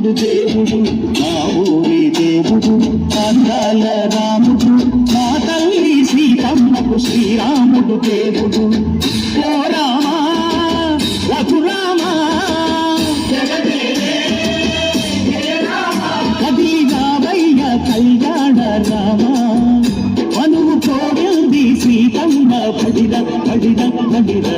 రాముడు దేవుడు మా ఊరి దేవుడు అందాల రాముడు మా తల్లి సీతమ్మకు శ్రీరాముడు దేవుడు ఓ రామా రఘురామా కదిలినావయ్య కళ్యాణ రామా మనువు కోరింది సీతమ్మ పడిద పడిద పడిద